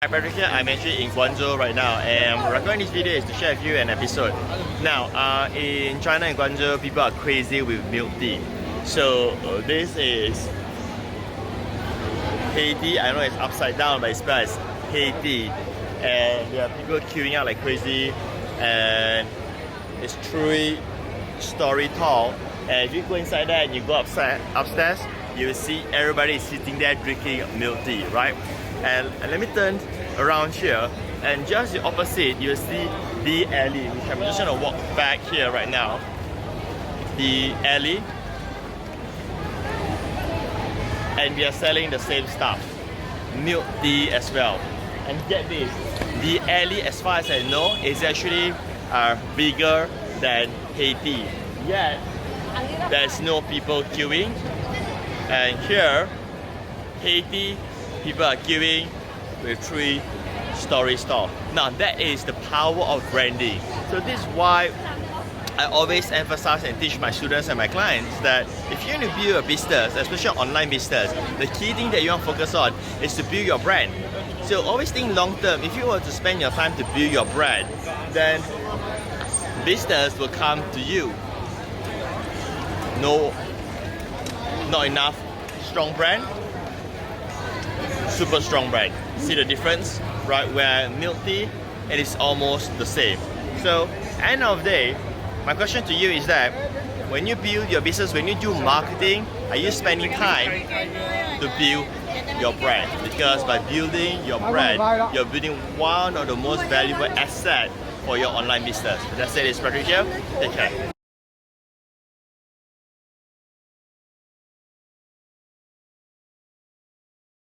Hi Patric Chan, I'm actually in Guangzhou right now, and recording this video is to share with you an episode. Now, in China and Guangzhou, people are crazy with milk tea. So this is Haiti. I know it's upside down, but it's spelled as Haiti. And there are people queuing out like crazy, and it's 3-story tall. And if you go inside there and you go upstairs, you will see everybody sitting there drinking milk tea, right? And let me turn around here, and just the opposite, you'll see the alley, which I'm just gonna walk back here right now. The alley, and we are selling the same stuff, milk tea as well. And get this, the alley, as far as I know, is actually bigger than Haiti. Yet there's no people queuing, and here, Haiti, people are queuing with 3-story store. Now that is the power of branding. So this is why I always emphasize and teach my students and my clients that if you're going to build a business, especially an online business, the key thing that you want to focus on is to build your brand. So always think long term. If you were to spend your time to build your brand, then business will come to you. Not enough strong brand, super strong brand. See the difference, right? Where milk tea, it is almost the same. So end of the day, my question to you is that when you build your business, when you do marketing, are you spending time to build your brand? Because by building your brand, you're building one of the most valuable assets for your online business. That's it, it's Patric here. Take care.